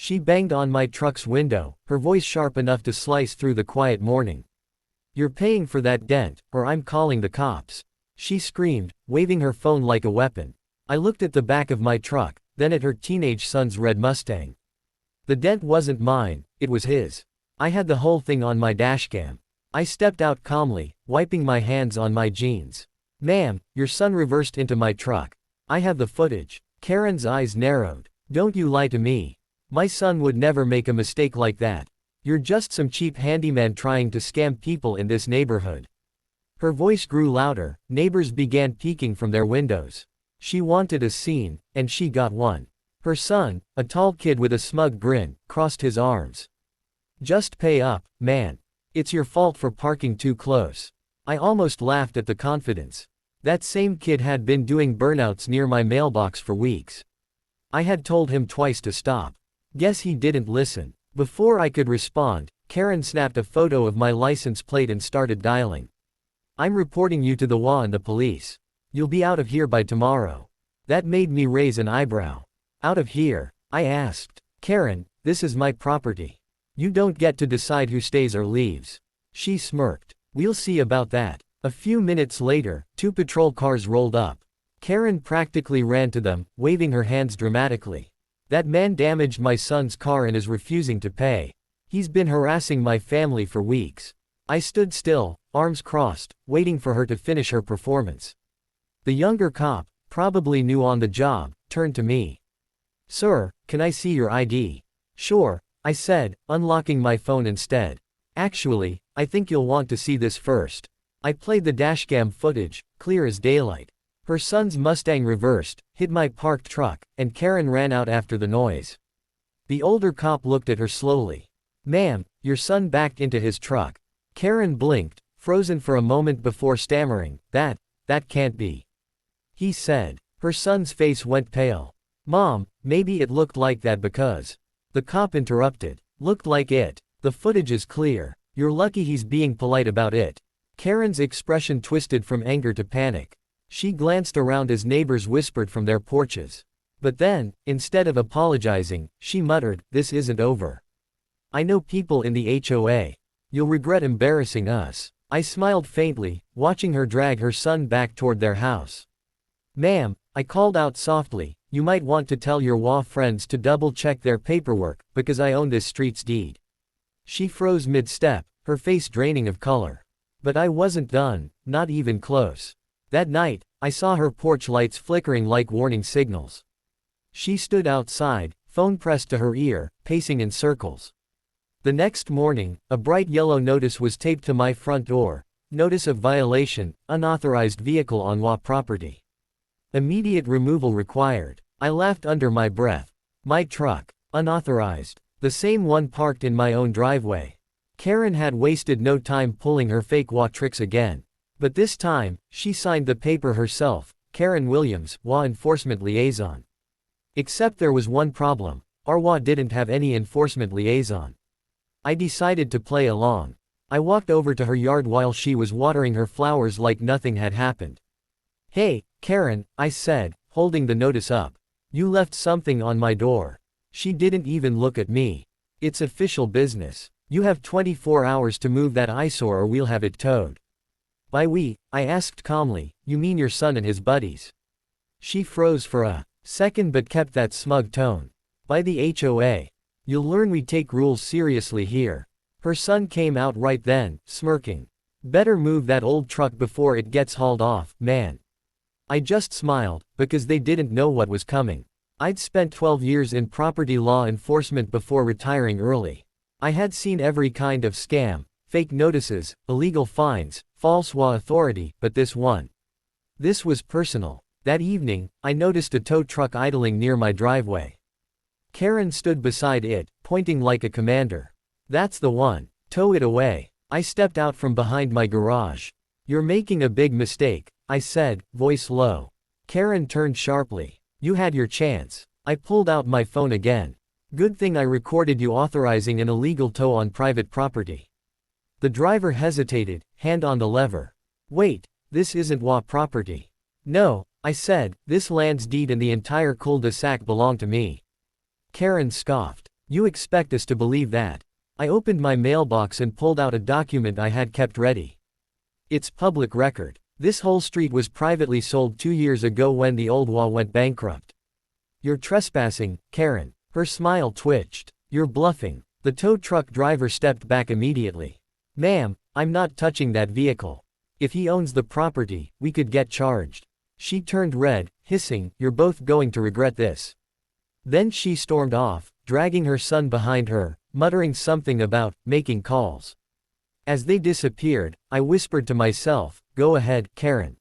She banged on my truck's window, her voice sharp enough to slice through the quiet morning. "You're paying for that dent, or I'm calling the cops," she screamed, waving her phone like a weapon. I looked at the back of my truck, then at her teenage son's red Mustang. The dent wasn't mine, it was his. I had the whole thing on my dashcam. I stepped out calmly, wiping my hands on my jeans. "Ma'am, your son reversed into my truck. I have the footage." Karen's eyes narrowed. "Don't you lie to me. My son would never make a mistake like that. You're just some cheap handyman trying to scam people in this neighborhood." Her voice grew louder, neighbors began peeking from their windows. She wanted a scene, and she got one. Her son, a tall kid with a smug grin, crossed his arms. "Just pay up, man. It's your fault for parking too close." I almost laughed at the confidence. That same kid had been doing burnouts near my mailbox for weeks. I had told him twice to stop. Guess he didn't listen. Before I could respond, Karen snapped a photo of my license plate and started dialing. "I'm reporting you to the WA and the police. You'll be out of here by tomorrow." That made me raise an eyebrow. "Out of here?" I asked. "Karen, this is my property. You don't get to decide who stays or leaves." She smirked. "We'll see about that." A few minutes later, 2 patrol cars rolled up. Karen practically ran to them, waving her hands dramatically. "That man damaged my son's car and is refusing to pay. He's been harassing my family for weeks." I stood still, arms crossed, waiting for her to finish her performance. The younger cop, probably new on the job, turned to me. "Sir, can I see your ID?" "Sure," I said, unlocking my phone instead. "Actually, I think you'll want to see this first." I played the dashcam footage, clear as daylight. Her son's Mustang reversed, hit my parked truck, and Karen ran out after the noise. The older cop looked at her slowly. "Ma'am, your son backed into his truck." Karen blinked, frozen for a moment before stammering, That can't be," he said. Her son's face went pale. "Mom, maybe it looked like that because." The cop interrupted. "Looked like it. The footage is clear. You're lucky he's being polite about it." Karen's expression twisted from anger to panic. She glanced around as neighbors whispered from their porches. But then, instead of apologizing, she muttered, "This isn't over. I know people in the HOA. You'll regret embarrassing us." I smiled faintly, watching her drag her son back toward their house. "Ma'am," I called out softly, "you might want to tell your WA friends to double-check their paperwork, because I own this street's deed." She froze mid-step, her face draining of color. But I wasn't done, not even close. That night, I saw her porch lights flickering like warning signals. She stood outside, phone pressed to her ear, pacing in circles. The next morning, a bright yellow notice was taped to my front door. "Notice of violation, unauthorized vehicle on WA property. Immediate removal required." I laughed under my breath. My truck. Unauthorized. The same one parked in my own driveway. Karen had wasted no time pulling her fake WA tricks again. But this time, she signed the paper herself, Karen Williams, WA Enforcement Liaison. Except there was one problem. Our WA didn't have any enforcement liaison. I decided to play along. I walked over to her yard while she was watering her flowers like nothing had happened. "Hey, Karen," I said, holding the notice up. "You left something on my door." She didn't even look at me. "It's official business. You have 24 hours to move that eyesore or we'll have it towed." "By we," I asked calmly, "you mean your son and his buddies?" She froze for a second but kept that smug tone. "By the HOA. You'll learn we take rules seriously here." Her son came out right then, smirking. "Better move that old truck before it gets hauled off, man." I just smiled, because they didn't know what was coming. I'd spent 12 years in property law enforcement before retiring early. I had seen every kind of scam, fake notices, illegal fines, false WA authority, but this one. This was personal. That evening, I noticed a tow truck idling near my driveway. Karen stood beside it, pointing like a commander. "That's the one. Tow it away." I stepped out from behind my garage. "You're making a big mistake," I said, voice low. Karen turned sharply. "You had your chance." I pulled out my phone again. "Good thing I recorded you authorizing an illegal tow on private property." The driver hesitated, hand on the lever. "Wait, this isn't WA property." "No," I said, "this land's deed and the entire cul-de-sac belong to me." Karen scoffed. You expect us to believe that? I opened my mailbox and pulled out a document I had kept ready. It's public record. This whole street was privately sold 2 years ago when the old wall went bankrupt. You're trespassing, Karen. Her smile twitched. You're bluffing. The tow truck driver stepped back immediately. Ma'am, I'm not touching that vehicle. If he owns the property, we could get charged. She turned red, hissing, you're both going to regret this. Then she stormed off, dragging her son behind her, muttering something about making calls. As they disappeared, I whispered to myself, go ahead, Karen.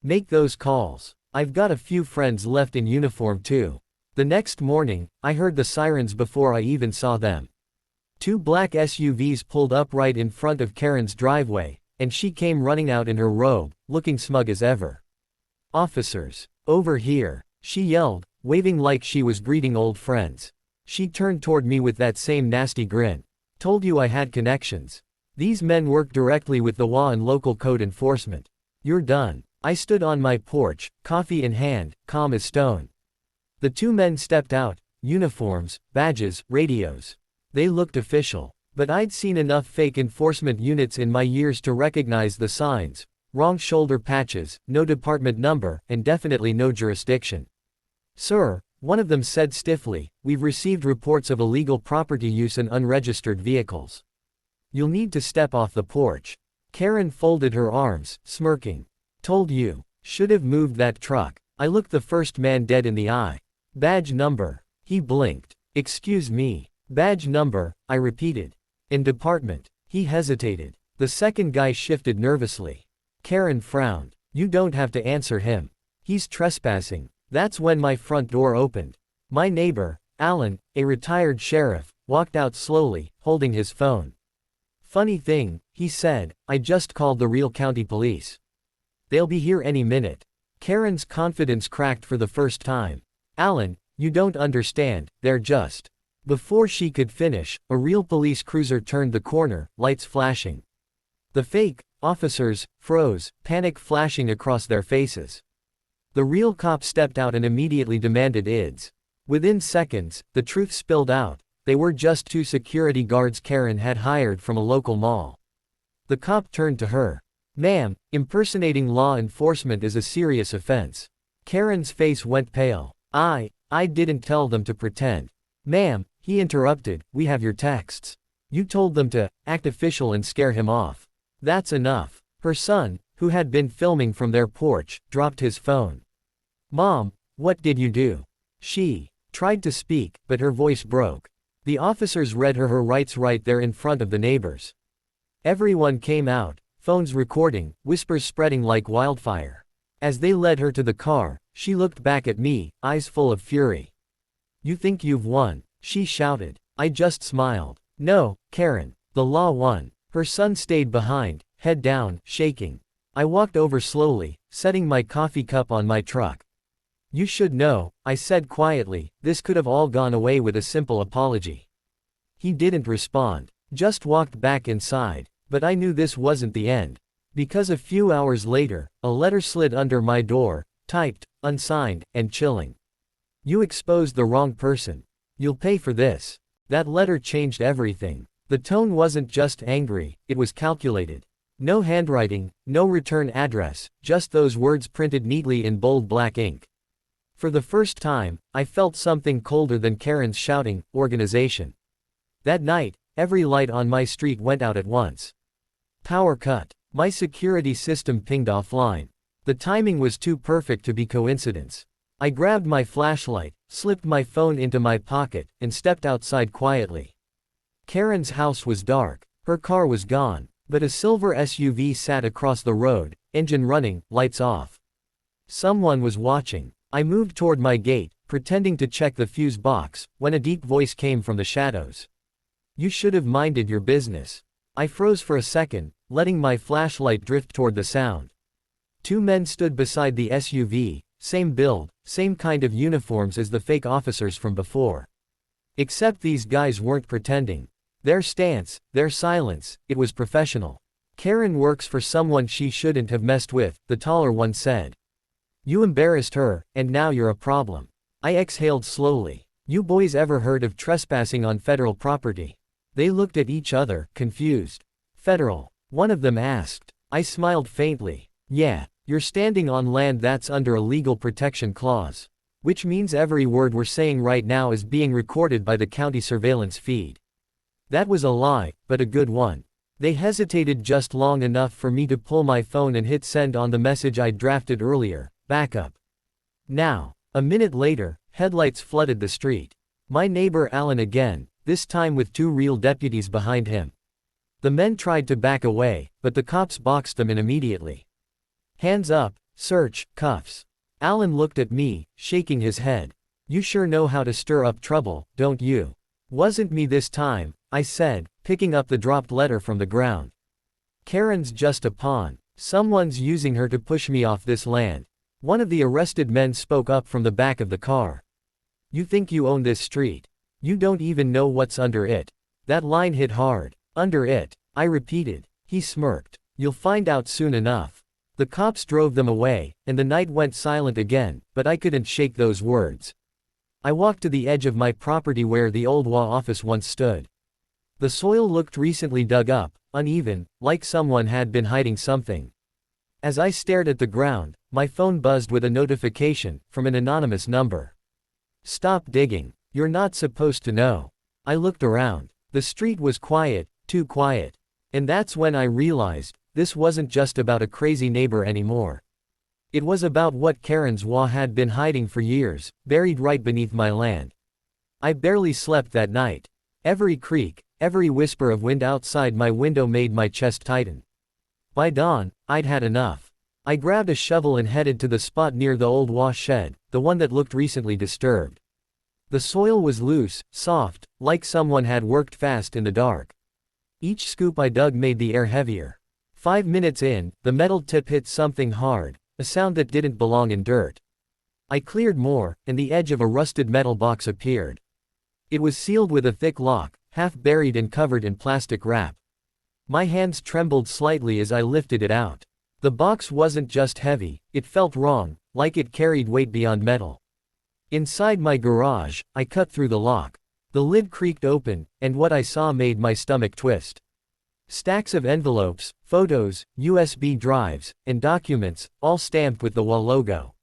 Make those calls. I've got a few friends left in uniform too. The next morning, I heard the sirens before I even saw them. 2 black SUVs pulled up right in front of Karen's driveway, and she came running out in her robe, looking smug as ever. Officers, over here, she yelled, waving like she was greeting old friends. She turned toward me with that same nasty grin. Told you I had connections. These men work directly with the law and local code enforcement. You're done. I stood on my porch, coffee in hand, calm as stone. The 2 men stepped out, uniforms, badges, radios. They looked official, but I'd seen enough fake enforcement units in my years to recognize the signs: wrong shoulder patches, no department number, and definitely no jurisdiction. Sir, one of them said stiffly, we've received reports of illegal property use and unregistered vehicles. You'll need to step off the porch. Karen folded her arms, smirking. Told you. Should have moved that truck. I looked the first man dead in the eye. Badge number. He blinked. Excuse me. Badge number, I repeated. In department. He hesitated. The second guy shifted nervously. Karen frowned. You don't have to answer him. He's trespassing. That's when my front door opened. My neighbor, Alan, a retired sheriff, walked out slowly, holding his phone. Funny thing, he said, I just called the real county police. They'll be here any minute. Karen's confidence cracked for the first time. Alan, you don't understand, they're just. Before she could finish, a real police cruiser turned the corner, lights flashing. The fake officers froze, panic flashing across their faces. The real cop stepped out and immediately demanded IDs. Within seconds, the truth spilled out. They were just 2 security guards Karen had hired from a local mall. The cop turned to her. Ma'am, impersonating law enforcement is a serious offense. Karen's face went pale. I didn't tell them to pretend. Ma'am, he interrupted, we have your texts. You told them to act official and scare him off. That's enough. Her son, who had been filming from their porch, dropped his phone. Mom, what did you do? She tried to speak, but her voice broke. The officers read her rights right there in front of the neighbors. Everyone came out, phones recording, whispers spreading like wildfire. As they led her to the car, she looked back at me, eyes full of fury. You think you've won, she shouted. I just smiled. No, Karen, the law won. Her son stayed behind, head down, shaking. I walked over slowly, setting my coffee cup on my truck. You should know, I said quietly, this could have all gone away with a simple apology. He didn't respond, just walked back inside, but I knew this wasn't the end. Because a few hours later, a letter slid under my door, typed, unsigned, and chilling. You exposed the wrong person. You'll pay for this. That letter changed everything. The tone wasn't just angry, it was calculated. No handwriting, no return address, just those words printed neatly in bold black ink. For the first time, I felt something colder than Karen's shouting, organization. That night, every light on my street went out at once. Power cut. My security system pinged offline. The timing was too perfect to be coincidence. I grabbed my flashlight, slipped my phone into my pocket, and stepped outside quietly. Karen's house was dark. Her car was gone, but a silver SUV sat across the road, engine running, lights off. Someone was watching. I moved toward my gate, pretending to check the fuse box, when a deep voice came from the shadows. You should have minded your business. I froze for a second, letting my flashlight drift toward the sound. 2 men stood beside the SUV, same build, same kind of uniforms as the fake officers from before. Except these guys weren't pretending. Their stance, their silence, it was professional. Karen works for someone she shouldn't have messed with, the taller one said. You embarrassed her, and now you're a problem. I exhaled slowly. You boys ever heard of trespassing on federal property? They looked at each other, confused. Federal, one of them asked. I smiled faintly. Yeah, you're standing on land that's under a legal protection clause. Which means every word we're saying right now is being recorded by the county surveillance feed. That was a lie, but a good one. They hesitated just long enough for me to pull my phone and hit send on the message I'd drafted earlier, backup. Now, a minute later, headlights flooded the street. My neighbor Alan again, this time with 2 real deputies behind him. The men tried to back away, but the cops boxed them in immediately. Hands up, search, cuffs. Alan looked at me, shaking his head. You sure know how to stir up trouble, don't you? Wasn't me this time, I said, picking up the dropped letter from the ground. Karen's just a pawn. Someone's using her to push me off this land. One of the arrested men spoke up from the back of the car. You think you own this street? You don't even know what's under it. That line hit hard. Under it, I repeated. He smirked. You'll find out soon enough. The cops drove them away, and the night went silent again, but I couldn't shake those words. I walked to the edge of my property where the old WA office once stood. The soil looked recently dug up, uneven, like someone had been hiding something. As I stared at the ground, my phone buzzed with a notification from an anonymous number. Stop digging. You're not supposed to know. I looked around. The street was quiet, too quiet. And that's when I realized, this wasn't just about a crazy neighbor anymore. It was about what Karen's WA had been hiding for years, buried right beneath my land. I barely slept that night. Every creak, every whisper of wind outside my window made my chest tighten. By dawn, I'd had enough. I grabbed a shovel and headed to the spot near the old WA shed, the one that looked recently disturbed. The soil was loose, soft, like someone had worked fast in the dark. Each scoop I dug made the air heavier. 5 minutes in, the metal tip hit something hard, a sound that didn't belong in dirt. I cleared more, and the edge of a rusted metal box appeared. It was sealed with a thick lock, half buried and covered in plastic wrap. My hands trembled slightly as I lifted it out. The box wasn't just heavy, it felt wrong, like it carried weight beyond metal. Inside my garage, I cut through the lock. The lid creaked open, and what I saw made my stomach twist. Stacks of envelopes, photos, USB drives, and documents, all stamped with the WA logo.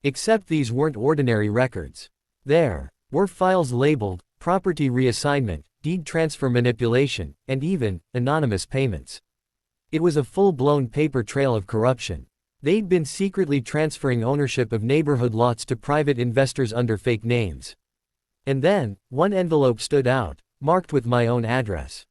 Except these weren't ordinary records. There were files labeled, property reassignment, deed transfer manipulation, and even, anonymous payments. It was a full-blown paper trail of corruption. They'd been secretly transferring ownership of neighborhood lots to private investors under fake names. And then, one envelope stood out, marked with my own address.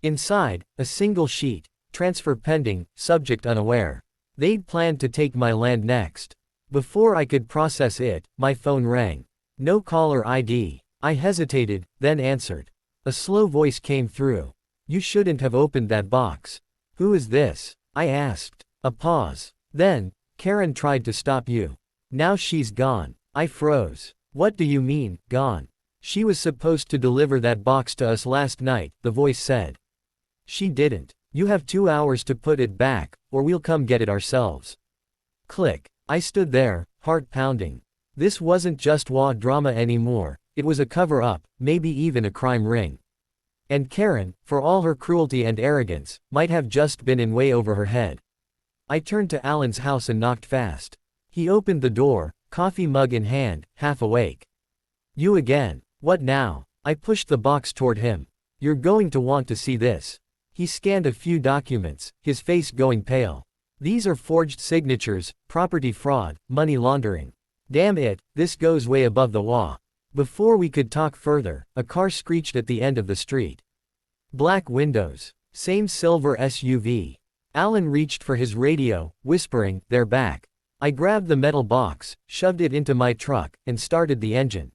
Inside, a single sheet, transfer pending, subject unaware. They'd planned to take my land next. Before I could process it, my phone rang. No caller ID. I hesitated, then answered. A slow voice came through. You shouldn't have opened that box. Who is this? I asked. A pause. Then, Karen tried to stop you. Now she's gone. I froze. What do you mean, gone? She was supposed to deliver that box to us last night, the voice said. She didn't. You have 2 hours to put it back, or we'll come get it ourselves. Click. I stood there, heart pounding. This wasn't just WA drama anymore, it was a cover-up, maybe even a crime ring. And Karen, for all her cruelty and arrogance, might have just been in way over her head. I turned to Alan's house and knocked fast. He opened the door, coffee mug in hand, half awake. You again. What now? I pushed the box toward him. You're going to want to see this. He scanned a few documents, his face going pale. These are forged signatures, property fraud, money laundering. Damn it, this goes way above the WA. Before we could talk further, a car screeched at the end of the street. Black windows. Same silver SUV. Alan reached for his radio, whispering, "They're back." I grabbed the metal box, shoved it into my truck, and started the engine.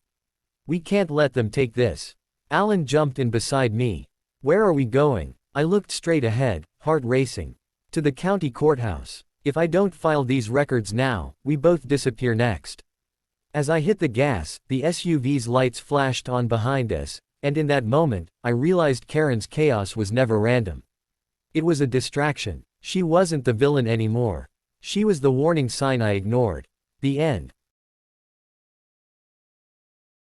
We can't let them take this. Alan jumped in beside me. Where are we going? I looked straight ahead, heart racing. To the county courthouse. If I don't file these records now, we both disappear next. As I hit the gas, the SUV's lights flashed on behind us, and in that moment, I realized Karen's chaos was never random. It was a distraction. She wasn't the villain anymore. She was the warning sign I ignored. The end.